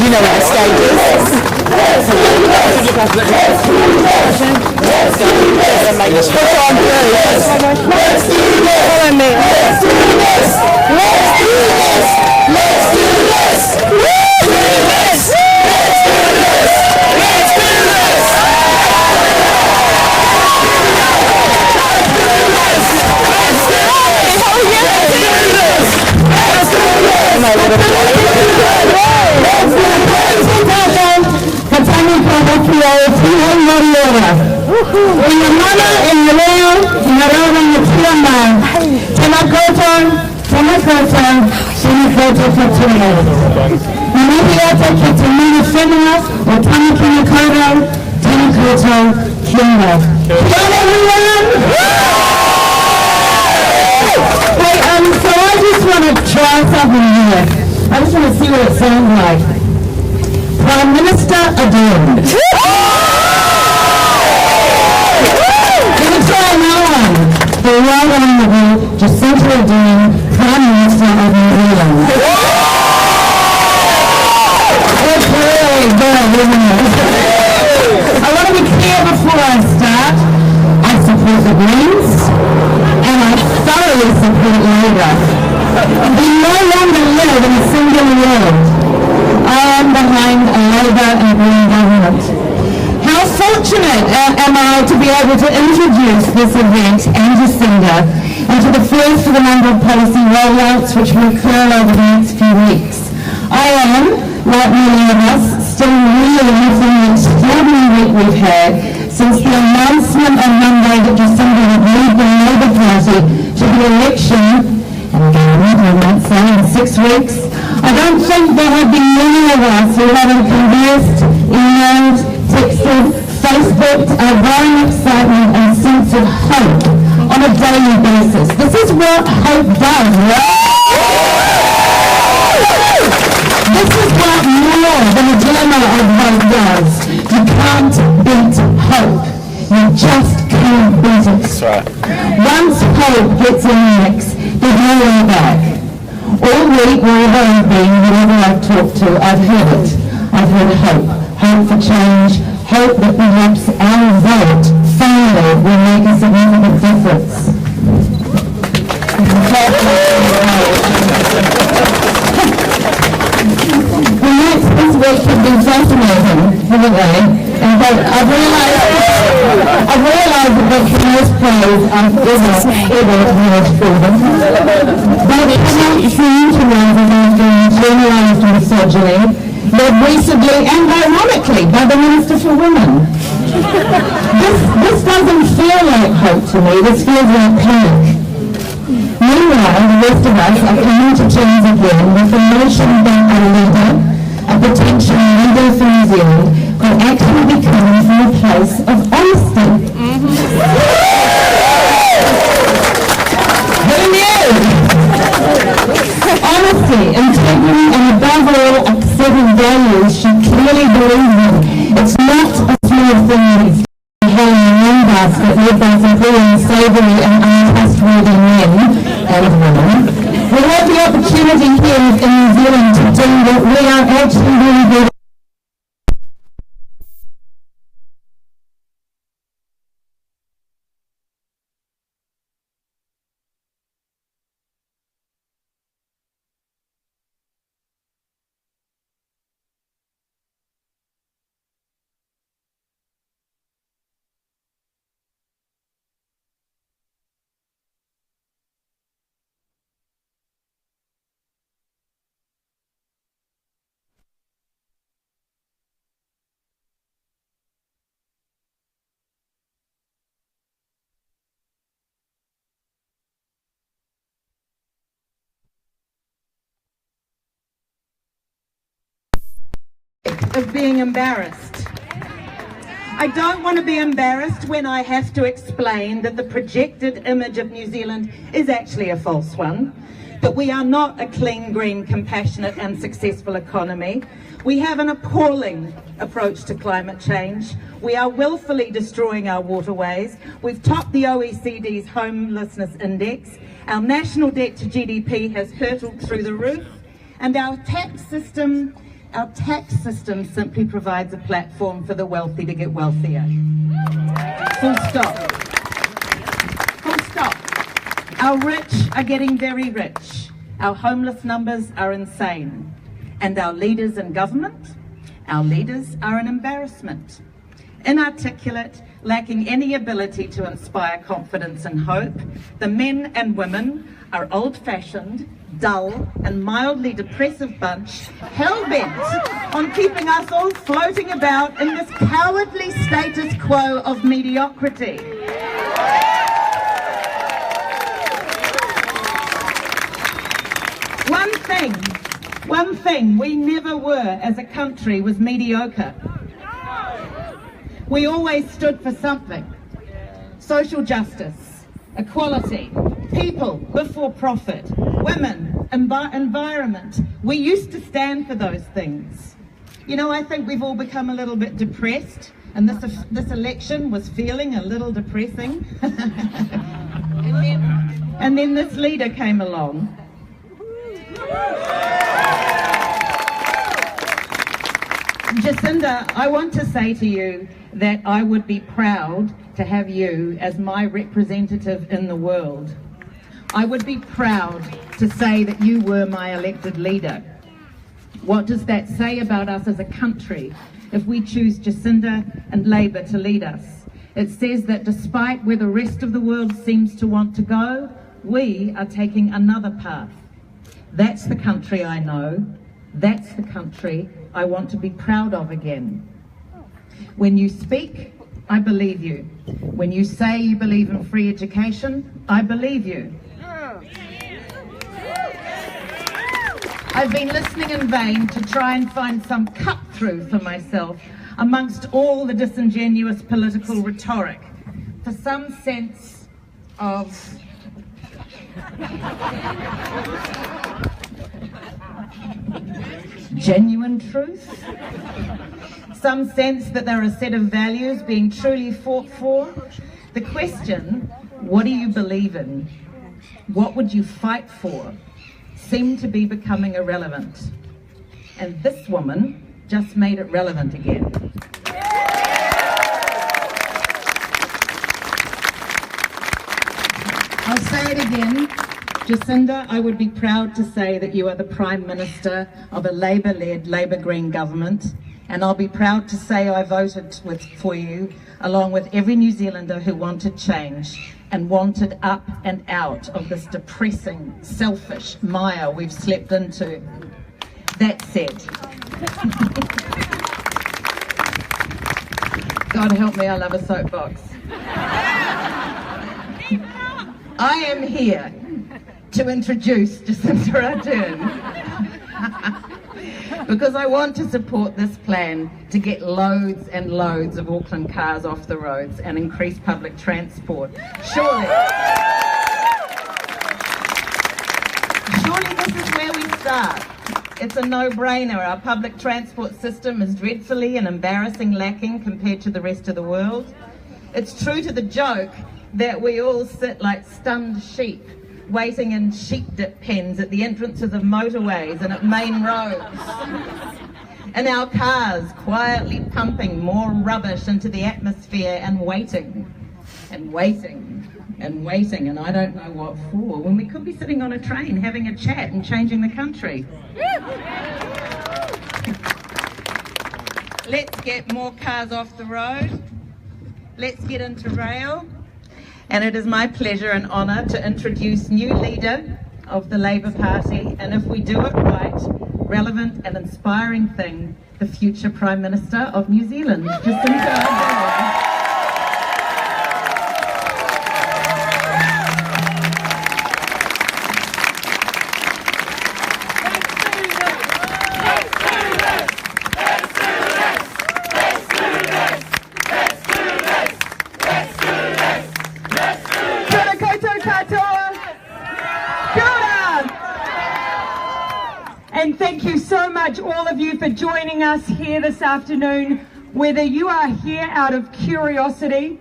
You know where the stage is. Let's push on through. Follow me. Let's do this. Let's do this. Let's do this. Let's do this. Let's do this. So I just want to try something here. I just want to see what it sounds like. Prime Minister adorned. Let me try another one. The right honourable Jacinta Ardern, Prime Minister of New Zealand. It's really good, isn't it? I want to be clear before I start. I support the Greens, and I thoroughly support Labour. We no longer live in a single world. I am behind a Labour and Green government. How fortunate am I to be able to introduce this event and Jacinda and to the first of a number of policy rollouts which will occur over the next few weeks. I am, like many of us, still reeling from the extraordinary week we've had since the announcement on Monday that Jacinda would lead the Labour Party to the election, and again, I won't say in 6 weeks. I don't think there have been many of us who haven't conversed, emailed, texted, Facebooked our growing excitement and sense of hope on a daily basis. This is what hope does, right? This is what more than a glimmer of hope does. You can't beat hope. You just can't beat it. That's right. Once hope gets in the mix, there's no way back. All week, wherever I've been, whoever I've talked to, I've heard it. I've heard hope. Hope for change. Hope that perhaps our vote finally will make a significant difference. The next this week have been fascinating, haven't they? And I've realised that that's the most praise I've ever heard for them. But it doesn't seem to me that there's been generalised misogyny, led recently and ironically by the Minister for Women. This doesn't feel like hope to me, this feels like panic. Meanwhile, the rest of us are coming to terms again with the notion that a leader, a potential leader for New Zealand, could actually be coming from a place of honesty. Who knew? Honesty, integrity, and above all, a set of values she clearly believes in. It's not a small thing that hanging in one basket led by some pretty unsavoury and untrustworthy men and women. We have the opportunity here in New Zealand to do what we are actually really good at. Of being embarrassed. I don't want to be embarrassed when I have to explain that the projected image of New Zealand is actually a false one, that we are not a clean, green, compassionate and successful economy. We have an appalling approach to climate change. We are willfully destroying our waterways. We've topped the OECD's homelessness index. Our national debt to GDP has hurtled through the roof, and our tax system Our tax system simply provides a platform for the wealthy to get wealthier. Full stop. Full stop. Our rich are getting very rich. Our homeless numbers are insane. And our leaders in government, our leaders are an embarrassment. Inarticulate, lacking any ability to inspire confidence and hope, the men and women are old-fashioned, dull and mildly depressive bunch, hell-bent on keeping us all floating about in this cowardly status quo of mediocrity. One thing we never were as a country was mediocre. We always stood for something. Social justice, equality, people before profit, women, environment. We used to stand for those things. You know, I think we've all become a little bit depressed, and this election was feeling a little depressing. and then this leader came along. Jacinda, I want to say to you that I would be proud to have you as my representative in the world. I would be proud to say that you were my elected leader. What does that say about us as a country if we choose Jacinda and Labour to lead us? It says that despite where the rest of the world seems to want to go, we are taking another path. That's the country I know. That's the country I want to be proud of again. When you speak, I believe you. When you say you believe in free education, I believe you. I've been listening in vain to try and find some cut-through for myself amongst all the disingenuous political rhetoric, for some sense of genuine truth, some sense that there are a set of values being truly fought for. The question, what do you believe in? What would you fight for? Seemed to be becoming irrelevant. And this woman just made it relevant again. I'll say it again. Jacinda, I would be proud to say that you are the Prime Minister of a Labour-led, Labour Green government, and I'll be proud to say I voted for you, along with every New Zealander who wanted change and wanted up and out of this depressing, selfish mire we've slept into. That said, God help me, I love a soapbox. I am here to introduce Jacinda Ardern because I want to support this plan to get loads and loads of Auckland cars off the roads and increase public transport. Surely this is where we start. It's a no-brainer. Our public transport system is dreadfully and embarrassing lacking compared to the rest of the world. It's true to the joke that we all sit like stunned sheep waiting in sheep dip pens at the entrances of motorways and at main roads. And our cars quietly pumping more rubbish into the atmosphere and waiting, and waiting, and waiting, and I don't know what for, when we could be sitting on a train having a chat and changing the country. Let's get more cars off the road. Let's get into rail. And it is my pleasure and honour to introduce new leader of the Labour Party, and if we do it right, relevant and inspiring thing, the future Prime Minister of New Zealand, Jacinda Ardern. And thank you so much, all of you, for joining us here this afternoon, whether you are here out of curiosity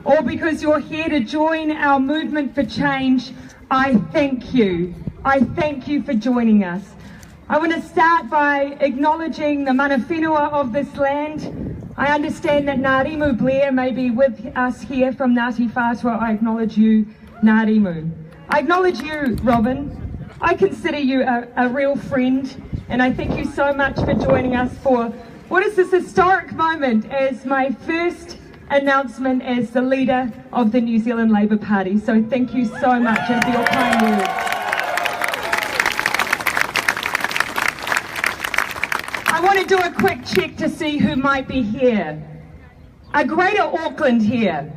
or because you're here to join our movement for change. I thank you. I thank you for joining us. I want to start by acknowledging the mana whenua of this land. I understand that Ngārimu Blair may be with us here from Ngāti Whātua. I acknowledge you, Ngārimu. I acknowledge you, Robin. I consider you a real friend, and I thank you so much for joining us for what is this historic moment as my first announcement as the leader of the New Zealand Labour Party. So thank you so much and for your kind words. I want to do a quick check to see who might be here. A Greater Auckland here.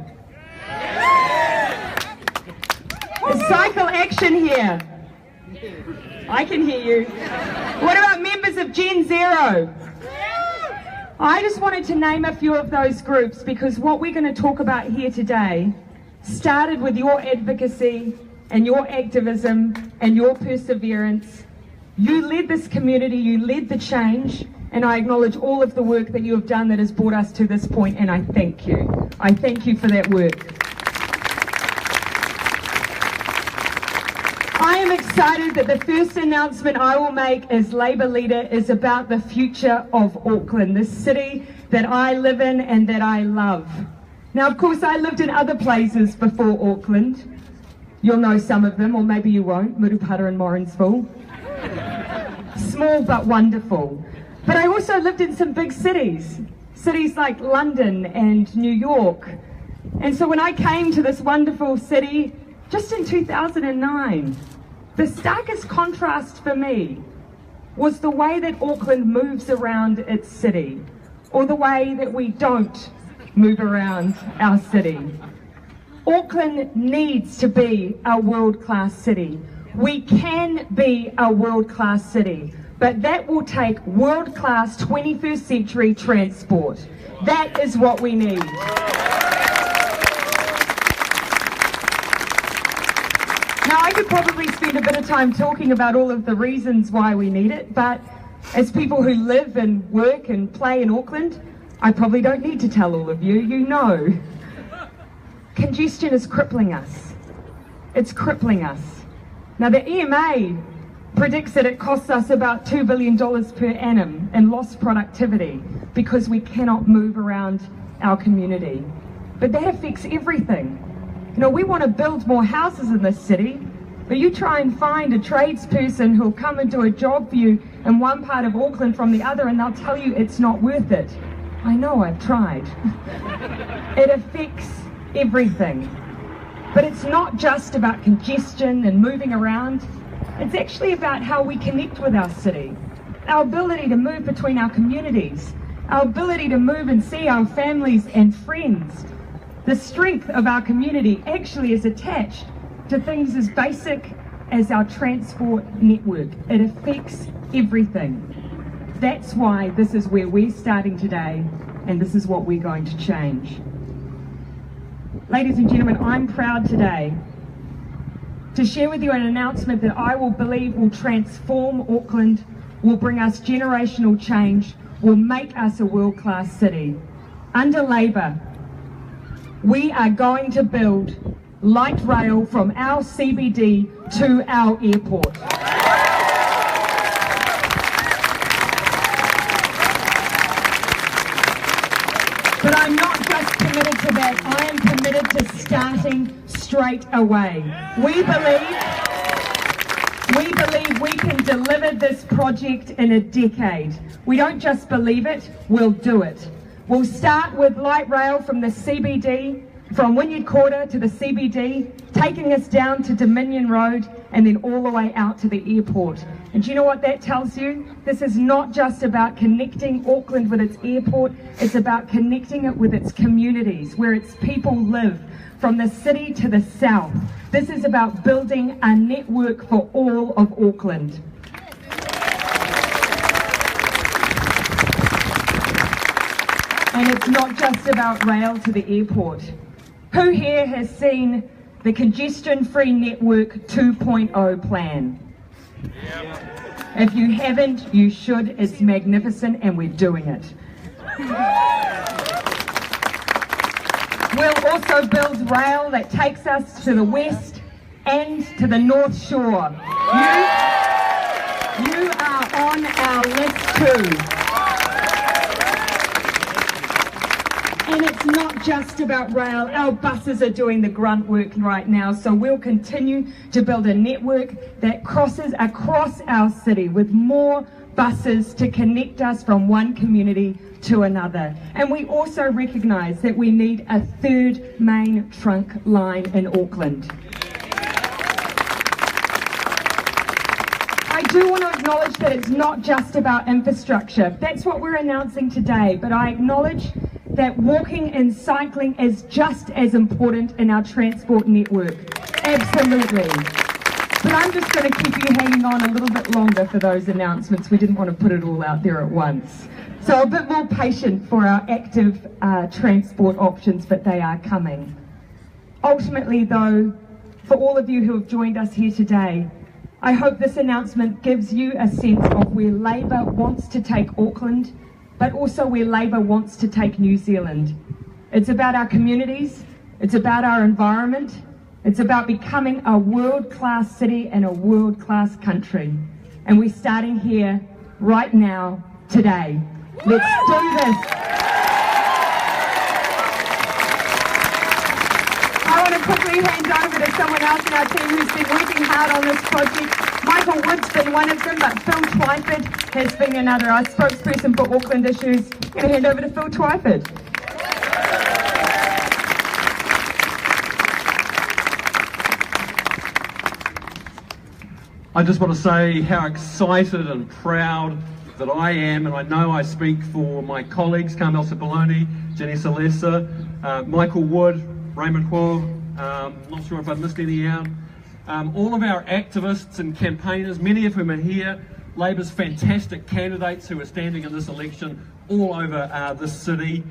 A Cycle Action here. I can hear you. What about members of Gen Zero? I just wanted to name a few of those groups because what we're going to talk about here today started with your advocacy and your activism and your perseverance. You led this community, you led the change, and I acknowledge all of the work that you have done that has brought us to this point, and I thank you. I thank you for that work. I am excited that the first announcement I will make as Labour leader is about the future of Auckland, the city that I live in and that I love. Now, of course, I lived in other places before Auckland. You'll know some of them, or maybe you won't, Murupara and Morrinsville. Small but wonderful. But I also lived in some big cities like London and New York. And so when I came to this wonderful city, just in 2009, the starkest contrast for me was the way that Auckland moves around its city, or the way that we don't move around our city. Auckland needs to be a world-class city. We can be a world-class city, but that will take world-class 21st century transport. That is what we need. Now, I could probably spend a bit of time talking about all of the reasons why we need it, but as people who live and work and play in Auckland, I probably don't need to tell all of you. You know, congestion is crippling us. It's crippling us. Now, the EMA predicts that it costs us about $2 billion per annum in lost productivity because we cannot move around our community. But that affects everything. You know, we want to build more houses in this city, but you try and find a tradesperson who'll come and do a job for you in one part of Auckland from the other, and they'll tell you it's not worth it. I know, I've tried. It affects everything. But it's not just about congestion and moving around. It's actually about how we connect with our city, our ability to move between our communities, our ability to move and see our families and friends. The strength of our community actually is attached to things as basic as our transport network. It affects everything. That's why this is where we're starting today, and this is what we're going to change. Ladies and gentlemen, I'm proud today to share with you an announcement that I will believe will transform Auckland, will bring us generational change, will make us a world-class city. Under Labour, we are going to build light rail from our CBD to our airport. But I'm not just committed to that, I am committed to starting straight away. We believe we can deliver this project in a decade. We don't just believe it, we'll do it. We'll start with light rail from the CBD, from Wynyard Quarter to the CBD, taking us down to Dominion Road and then all the way out to the airport. And do you know what that tells you? This is not just about connecting Auckland with its airport, it's about connecting it with its communities, where its people live, from the city to the south. This is about building a network for all of Auckland. And it's not just about rail to the airport. Who here has seen the Congestion-Free Network 2.0 plan? If you haven't, you should. It's magnificent and we're doing it. We'll also build rail that takes us to the west and to the North Shore. You are our list too. And it's not just about rail. Our buses are doing the grunt work right now, so we'll continue to build a network that crosses across our city with more buses to connect us from one community to another. And we also recognise that we need a third main trunk line in Auckland. I do want to acknowledge that it's not just about infrastructure. That's what we're announcing today, but I acknowledge that walking and cycling is just as important in our transport network. Absolutely. But I'm just going to keep you hanging on a little bit longer for those announcements. We didn't want to put it all out there at once. So a bit more patient for our active transport options, but they are coming. Ultimately though, for all of you who have joined us here today, I hope this announcement gives you a sense of where Labour wants to take Auckland, but also where Labour wants to take New Zealand. It's about our communities, it's about our environment, it's about becoming a world-class city and a world-class country. And we're starting here, right now, today. Let's do this. I want to quickly hand over to someone else in our team who's been working hard on this project. Michael Wood's been one of them, but Phil Twyford has been another. Our spokesperson for Auckland Issues. I'm going to hand over to Phil Twyford. I just want to say how excited and proud that I am, and I know I speak for my colleagues, Carmel Cipollone, Jenny Salesa, Michael Wood, Raymond Huo, not sure if I've missed any out. All of our activists and campaigners, many of whom are here, Labour's fantastic candidates who are standing in this election all over this city.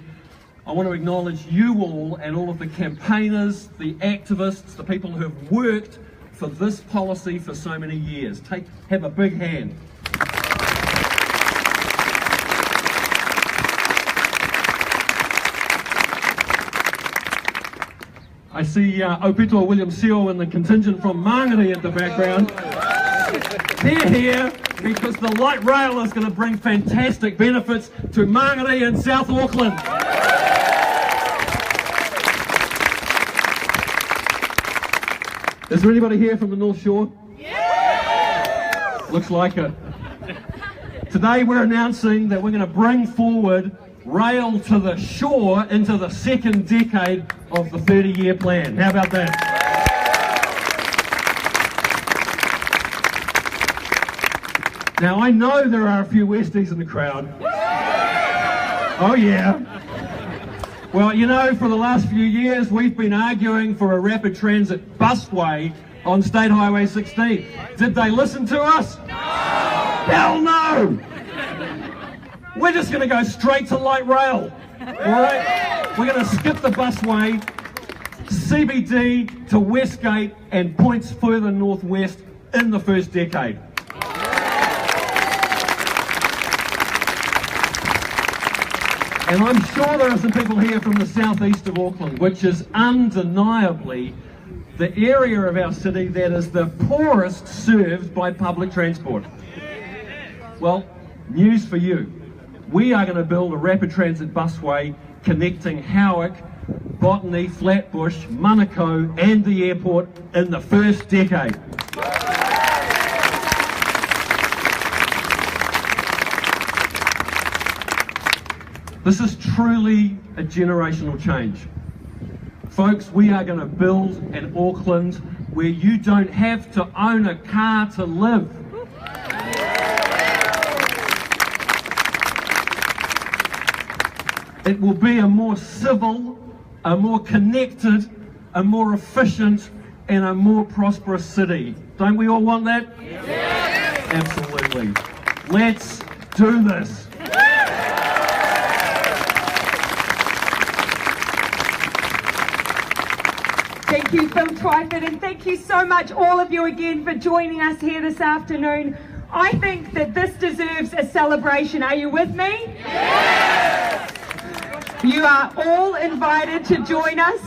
I want to acknowledge you all and all of the campaigners, the activists, the people who have worked for this policy for so many years. Have a big hand. I see Opito William Seo and the contingent from Mangere at the background. They're here because the light rail is going to bring fantastic benefits to Mangere and South Auckland. Is there anybody here from the North Shore? Yeah! Looks like it. Today we're announcing that we're going to bring forward rail to the shore into the second decade of the 30-year plan. How about that? Now I know there are a few Westies in the crowd. Oh yeah. Well, you know, for the last few years we've been arguing for a rapid transit busway on State Highway 16. Did they listen to us? No! Hell no! We're just going to go straight to light rail. Alright? We're going to skip the busway, CBD to Westgate and points further northwest in the first decade. And I'm sure there are some people here from the southeast of Auckland, which is undeniably the area of our city that is the poorest served by public transport. Well, news for you. We are going to build a rapid transit busway connecting Howick, Botany, Flatbush, Manukau and the airport in the first decade. This is truly a generational change. Folks, we are going to build an Auckland where you don't have to own a car to live. It will be a more civil, a more connected, a more efficient and a more prosperous city. Don't we all want that? Yes. Absolutely. Let's do this. Thank you, Phil Twyford, and thank you so much, all of you again, for joining us here this afternoon. I think that this deserves a celebration. Are you with me? Yes! You are all invited to join us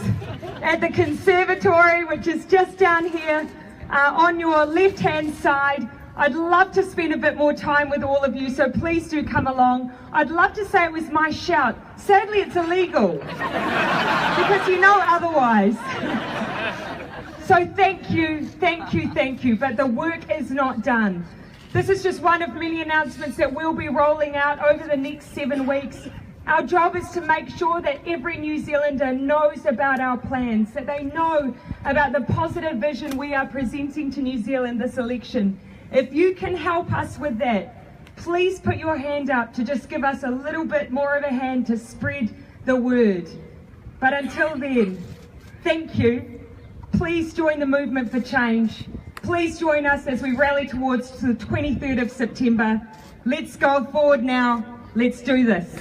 at the conservatory, which is just down here on your left-hand side, I'd love to spend a bit more time with all of you, so please do come along. I'd love to say it was my shout. Sadly, it's illegal, because you know otherwise. So thank you, but the work is not done. This is just one of many announcements that we'll be rolling out over the next 7 weeks. Our job is to make sure that every New Zealander knows about our plans, that they know about the positive vision we are presenting to New Zealand this election. If you can help us with that, please put your hand up to just give us a little bit more of a hand to spread the word. But until then, thank you. Please join the movement for change. Please join us as we rally towards the 23rd of September. Let's go forward now. Let's do this.